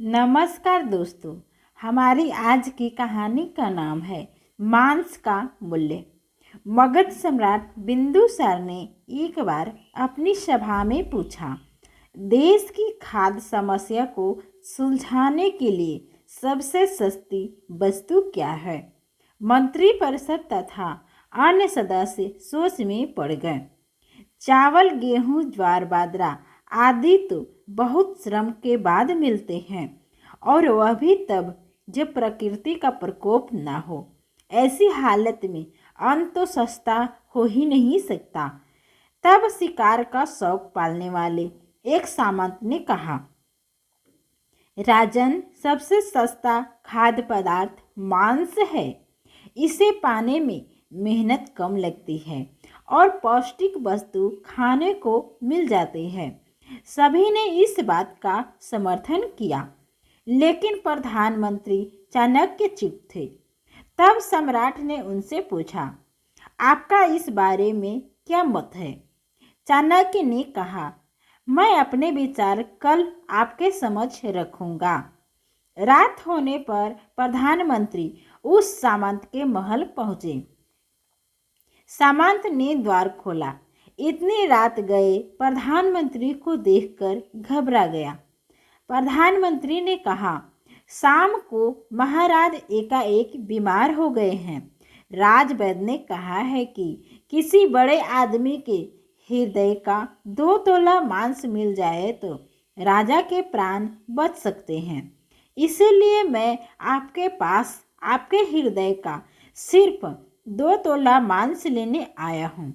नमस्कार दोस्तों। हमारी आज की कहानी का नाम है मांस का मूल्य। मगध सम्राट बिंदुसार ने एक बार अपनी सभा में पूछा, देश की खाद्य समस्या को सुलझाने के लिए सबसे सस्ती वस्तु क्या है। मंत्रिपरिषद तथा अन्य सदस्य सोच में पड़ गए। चावल, गेहूं, ज्वार, बाजरा आदि तो बहुत श्रम के बाद मिलते हैं, और वह भी तब जब प्रकृति का प्रकोप ना हो। ऐसी हालत में अन्न तो सस्ता हो ही नहीं सकता। तब शिकार का शौक पालने वाले एक सामंत ने कहा, राजन, सबसे सस्ता खाद्य पदार्थ मांस है। इसे पाने में मेहनत कम लगती है और पौष्टिक वस्तु खाने को मिल जाती है। सभी ने इस बात का समर्थन किया, लेकिन प्रधानमंत्री चाणक्य चुप थे। तब सम्राट ने उनसे पूछा, आपका इस बारे में क्या मत है। चाणक्य ने कहा, मैं अपने विचार कल आपके समक्ष रखूंगा। रात होने पर प्रधानमंत्री उस सामंत के महल पहुंचे। सामंत ने द्वार खोला। इतनी रात गए प्रधानमंत्री को देखकर घबरा गया। प्रधानमंत्री ने कहा, शाम को महाराज एकाएक बीमार हो गए हैं। राजवैद्य ने कहा है कि किसी बड़े आदमी के हृदय का 2 तोला मांस मिल जाए तो राजा के प्राण बच सकते हैं। इसलिए मैं आपके पास आपके हृदय का सिर्फ 2 तोला मांस लेने आया हूँ।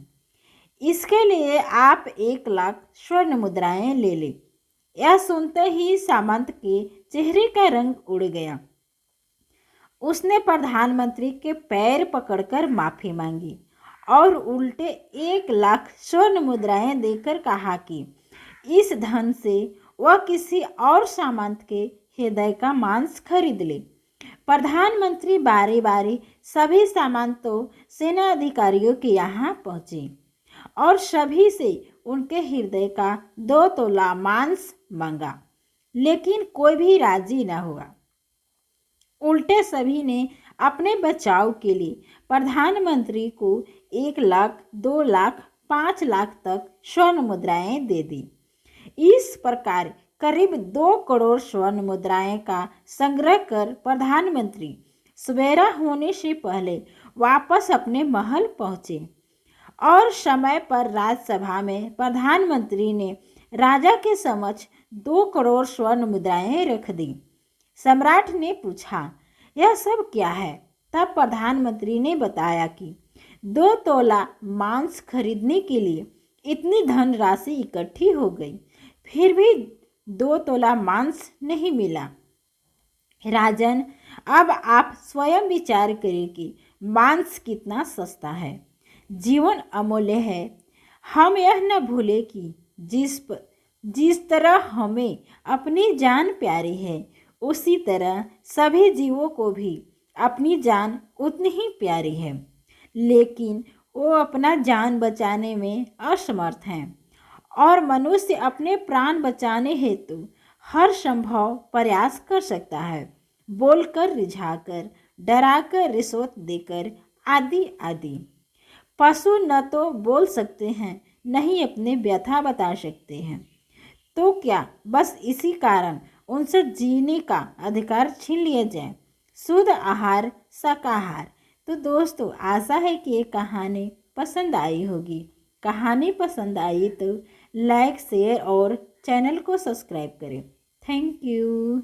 इसके लिए आप 1 लाख स्वर्ण मुद्राएं ले लें। यह सुनते ही सामंत के चेहरे का रंग उड़ गया। उसने प्रधानमंत्री के पैर पकड़कर माफी मांगी और उल्टे 1 लाख स्वर्ण मुद्राएं देकर कहा कि इस धन से वह किसी और सामंत के हृदय का मांस खरीद ले। प्रधानमंत्री बारी बारी सभी सामंतों सेना अधिकारियों के यहाँ पहुंचे और सभी से उनके हृदय का 2 तोला मांस मांगा, लेकिन कोई भी राजी न हुआ। उल्टे सभी ने अपने बचाव के लिए प्रधानमंत्री को 1 लाख, 2 लाख, 5 लाख तक स्वर्ण मुद्राएं दे दी। इस प्रकार करीब 2 करोड़ स्वर्ण मुद्राएं का संग्रह कर प्रधानमंत्री सवेरा होने से पहले वापस अपने महल पहुंचे और समय पर राज्यसभा में प्रधानमंत्री ने राजा के समक्ष 2 करोड़ स्वर्ण मुद्राएं रख दी। सम्राट ने पूछा, यह सब क्या है। तब प्रधानमंत्री ने बताया कि 2 तोला मांस खरीदने के लिए इतनी धनराशि इकट्ठी हो गई, फिर भी 2 तोला मांस नहीं मिला। राजन, अब आप स्वयं विचार करें कि मांस कितना सस्ता है। जीवन अमूल्य है। हम यह न भूलें कि जिस तरह हमें अपनी जान प्यारी है, उसी तरह सभी जीवों को भी अपनी जान उतनी ही प्यारी है, लेकिन वो अपना जान बचाने में असमर्थ हैं और मनुष्य अपने प्राण बचाने हेतु हर संभव प्रयास कर सकता है, बोलकर, रिझाकर, डराकर, रिश्वत देकर आदि आदि। पशु न तो बोल सकते हैं, न ही अपने व्यथा बता सकते हैं, तो क्या बस इसी कारण उनसे जीने का अधिकार छीन लिया जाए। शुद्ध आहार, शाकाहार। तो दोस्तों, आशा है कि ये कहानी पसंद आई होगी। कहानी पसंद आई तो लाइक, शेयर और चैनल को सब्सक्राइब करें। Thank you.